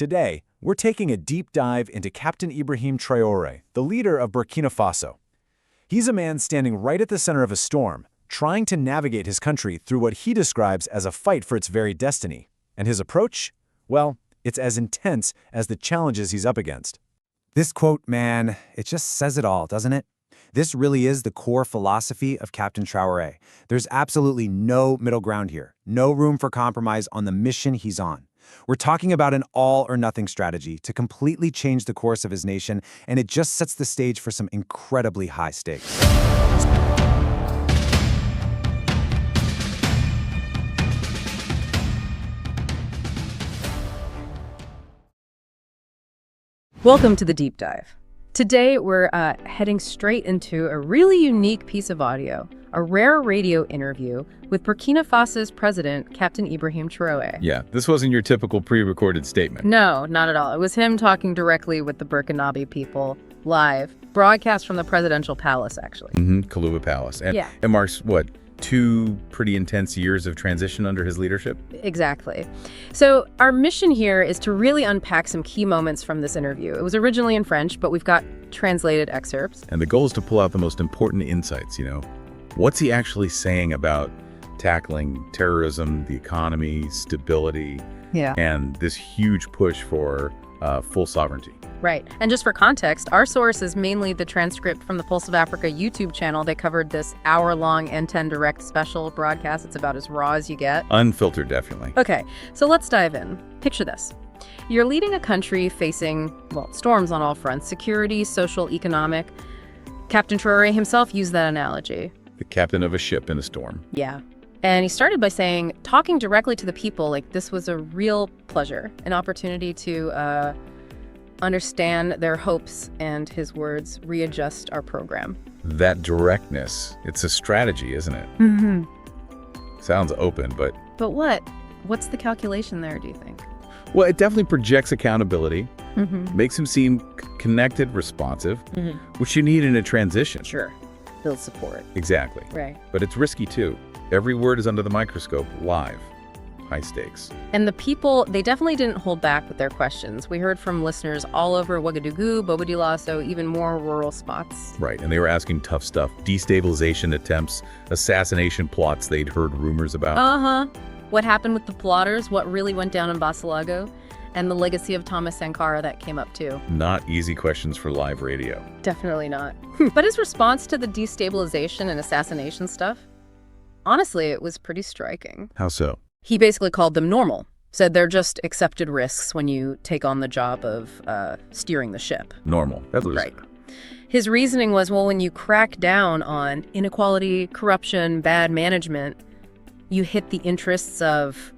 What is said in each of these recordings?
Today, we're taking a deep dive into Captain Ibrahim Traore, the leader of Burkina Faso. He's a man standing right at the center of a storm, trying to navigate his country through what he describes as a fight for its very destiny. And his approach? Well, it's as intense as the challenges he's up against. This quote, man, it just says it all, doesn't it? This really is the core philosophy of Captain Traoré. There's absolutely no middle ground here, no room for compromise on the mission he's on. We're talking about an all-or-nothing strategy to completely change the course of his nation, and it just sets the stage for some incredibly high stakes. Welcome to the Deep Dive. Today, we're heading straight into a really unique piece of audio, a rare radio interview with Burkina Faso's president, Captain Ibrahim Traoré. Yeah, this wasn't your typical pre-recorded statement. No, not at all. It was him talking directly with the Burkinabe people, live, broadcast from the presidential palace, actually. Kaluba Palace. And it marks, what, 2 pretty intense years of transition under his leadership? Exactly. So our mission here is to really unpack some key moments from this interview. It was originally in French, but we've got translated excerpts. And the goal is to pull out the most important insights, What's he actually saying about tackling terrorism, the economy, stability, and this huge push for full sovereignty? Right. And just for context, our source is mainly the transcript from the Pulse of Africa YouTube channel. They covered this hour-long N10 Direct special broadcast. It's about as raw as you get. Unfiltered, definitely. Okay, so let's dive in. Picture this. You're leading a country facing, storms on all fronts, security, social, economic. Captain Traoré himself used that analogy. The captain of a ship in a storm. Yeah. And he started by saying, talking directly to the people, this was a real pleasure, an opportunity to understand their hopes and, his words, readjust our program. That directness, it's a strategy, isn't it? Sounds open, but... But what? What's the calculation there, do you think? Well, it definitely projects accountability, makes him seem connected, responsive, which you need in a transition. Sure. Build support. Exactly. Right. But it's risky, too. Every word is under the microscope, live. High stakes. And the people, they definitely didn't hold back with their questions. We heard from listeners all over Ouagadougou, Bobo-Dioulasso, even more rural spots. Right, and they were asking tough stuff. Destabilization attempts, assassination plots they'd heard rumors about. What happened with the plotters, what really went down in Basilago, and the legacy of Thomas Sankara that came up too. Not easy questions for live radio. Definitely not. But his response to the destabilization and assassination stuff, honestly, it was pretty striking. How so? He basically called them normal, said they're just accepted risks when you take on the job of steering the ship. Normal. That's right. His reasoning was, when you crack down on inequality, corruption, bad management, you hit the interests of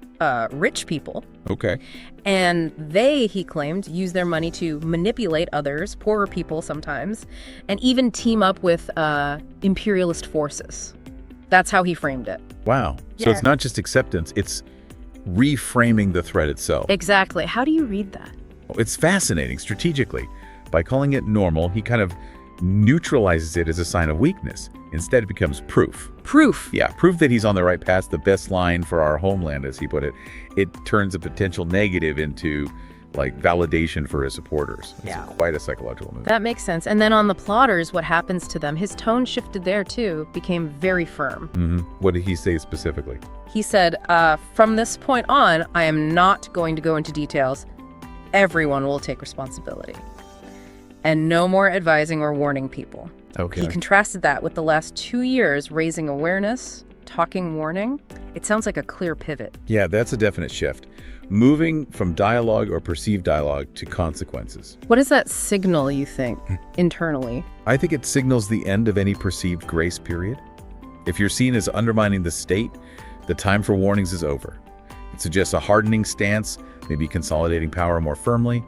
rich people. Okay. And they, he claimed, use their money to manipulate others, poorer people sometimes, and even team up with imperialist forces. That's how he framed it. Wow. So it's not just acceptance, it's reframing the threat itself. Exactly. How do you read that? It's fascinating strategically. By calling it normal, he kind of neutralizes it as a sign of weakness. Instead, it becomes proof. Proof? Yeah, proof that he's on the right path, the best line for our homeland, as he put it. It turns a potential negative into validation for his supporters. It's quite a psychological move. That makes sense. And then on the plotters, what happens to them? His tone shifted there too, became very firm. What did he say specifically? He said, from this point on, I am not going to go into details. Everyone will take responsibility. And no more advising or warning people. Okay. He contrasted that with the last 2 years, raising awareness, talking warning. It sounds like a clear pivot. Yeah, that's a definite shift. Moving from dialogue or perceived dialogue to consequences. What does that signal, you think, internally? I think it signals the end of any perceived grace period. If you're seen as undermining the state, the time for warnings is over. It suggests a hardening stance, maybe consolidating power more firmly.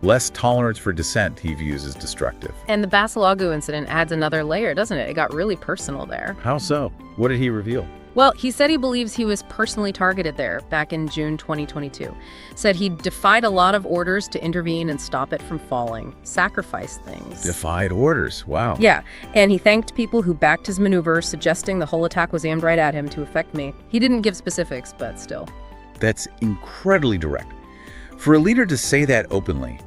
Less tolerance for dissent he views as destructive. And the Basilago incident adds another layer, doesn't it? It got really personal there. How so? What did he reveal? Well, he said he believes he was personally targeted there back in June 2022. Said he defied a lot of orders to intervene and stop it from falling. Sacrificed things. Defied orders? Wow. Yeah, and he thanked people who backed his maneuver, suggesting the whole attack was aimed right at him to affect me. He didn't give specifics, but still. That's incredibly direct. For a leader to say that openly,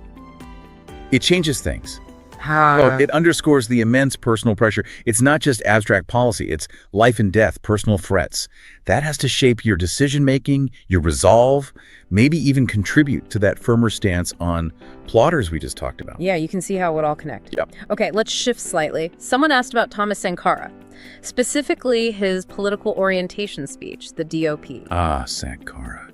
it changes things. How? Well, it underscores the immense personal pressure. It's not just abstract policy, it's life and death, personal threats. That has to shape your decision-making, your resolve, maybe even contribute to that firmer stance on plotters we just talked about. Yeah, you can see how it would all connect. Yep. Okay, let's shift slightly. Someone asked about Thomas Sankara, specifically his political orientation speech, the DOP. Ah, Sankara.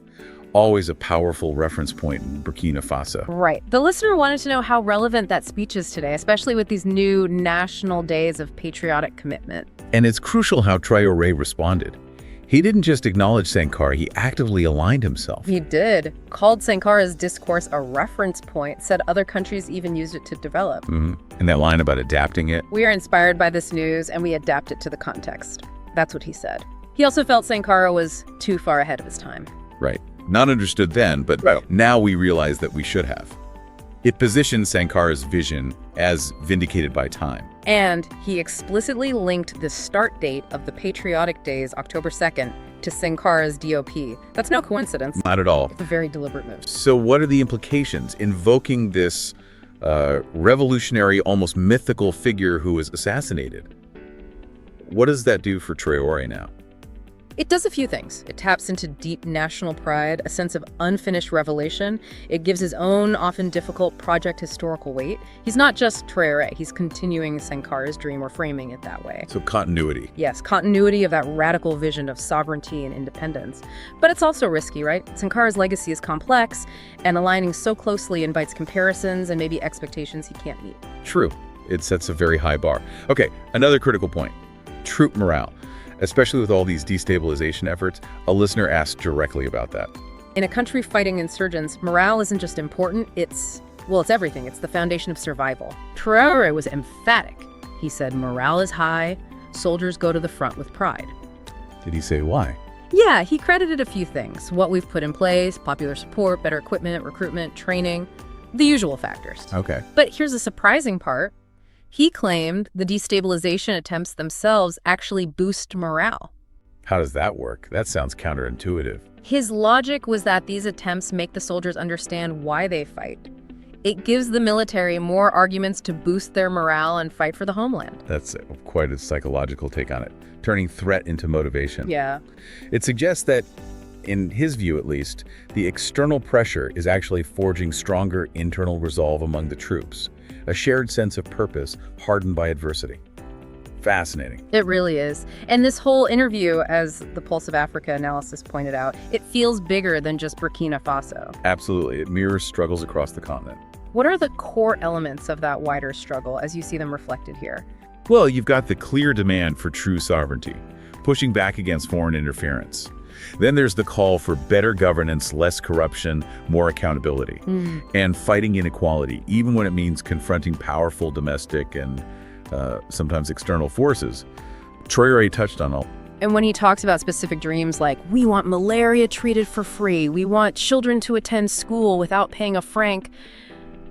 Always a powerful reference point in Burkina Faso. Right. The listener wanted to know how relevant that speech is today, especially with these new national days of patriotic commitment. And it's crucial how Traoré responded. He didn't just acknowledge Sankara, he actively aligned himself. He did. Called Sankara's discourse a reference point, said other countries even used it to develop. And that line about adapting it. We are inspired by this news and we adapt it to the context. That's what he said. He also felt Sankara was too far ahead of his time. Right. Not understood then, but now we realize that we should have. It positioned Sankara's vision as vindicated by time. And he explicitly linked the start date of the Patriotic Days, October 2nd, to Sankara's DOP. That's no coincidence. Not at all. It's a very deliberate move. So what are the implications? Invoking this revolutionary, almost mythical figure who was assassinated. What does that do for Traoré now? It does a few things. It taps into deep national pride, a sense of unfinished revelation. It gives his own, often difficult project historical weight. He's not just Traoré, he's continuing Sankara's dream or framing it that way. So continuity. Yes, continuity of that radical vision of sovereignty and independence. But it's also risky, right? Sankara's legacy is complex, and aligning so closely invites comparisons and maybe expectations he can't meet. True. It sets a very high bar. Okay, another critical point. Troop morale. Especially with all these destabilization efforts, a listener asked directly about that. In a country fighting insurgents, morale isn't just important, it's everything. It's the foundation of survival. Traoré was emphatic. He said morale is high, soldiers go to the front with pride. Did he say why? Yeah, he credited a few things. What we've put in place, popular support, better equipment, recruitment, training, the usual factors. Okay. But here's the surprising part. He claimed the destabilization attempts themselves actually boost morale. How does that work? That sounds counterintuitive. His logic was that these attempts make the soldiers understand why they fight. It gives the military more arguments to boost their morale and fight for the homeland. That's quite a psychological take on it, turning threat into motivation. Yeah. It suggests that, in his view at least, the external pressure is actually forging stronger internal resolve among the troops. A shared sense of purpose hardened by adversity. Fascinating. It really is. And this whole interview, as the Pulse of Africa analysis pointed out, it feels bigger than just Burkina Faso. Absolutely. It mirrors struggles across the continent. What are the core elements of that wider struggle as you see them reflected here? Well, you've got the clear demand for true sovereignty, pushing back against foreign interference. Then there's the call for better governance, less corruption, more accountability, and fighting inequality, even when it means confronting powerful domestic and sometimes external forces. Traoré touched on all. And when he talks about specific dreams like, we want malaria treated for free, we want children to attend school without paying a franc,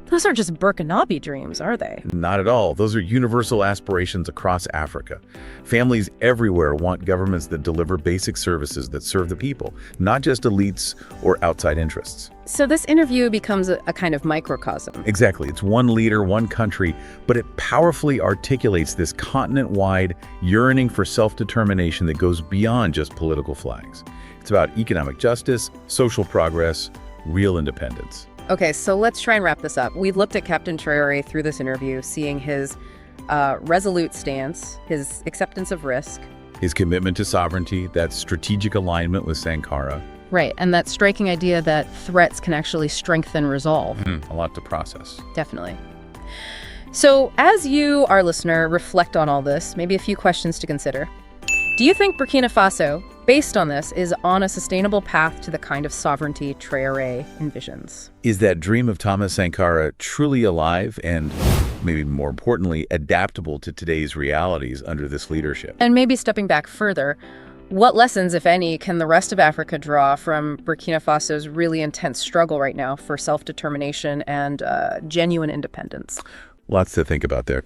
those aren't just Burkinabe dreams, are they? Not at all. Those are universal aspirations across Africa. Families everywhere want governments that deliver basic services that serve the people, not just elites or outside interests. So this interview becomes a kind of microcosm. Exactly. It's one leader, one country, but it powerfully articulates this continent-wide yearning for self-determination that goes beyond just political flags. It's about economic justice, social progress, real independence. Okay, so let's try and wrap this up. We've looked at Captain Traoré through this interview, seeing his resolute stance, his acceptance of risk. His commitment to sovereignty, that strategic alignment with Sankara. Right, and that striking idea that threats can actually strengthen resolve. A lot to process. Definitely. So as you, our listener, reflect on all this, maybe a few questions to consider. Do you think Burkina Faso, based on this, is on a sustainable path to the kind of sovereignty Traoré envisions? Is that dream of Thomas Sankara truly alive and, maybe more importantly, adaptable to today's realities under this leadership? And maybe stepping back further, what lessons, if any, can the rest of Africa draw from Burkina Faso's really intense struggle right now for self-determination and genuine independence? Lots to think about there.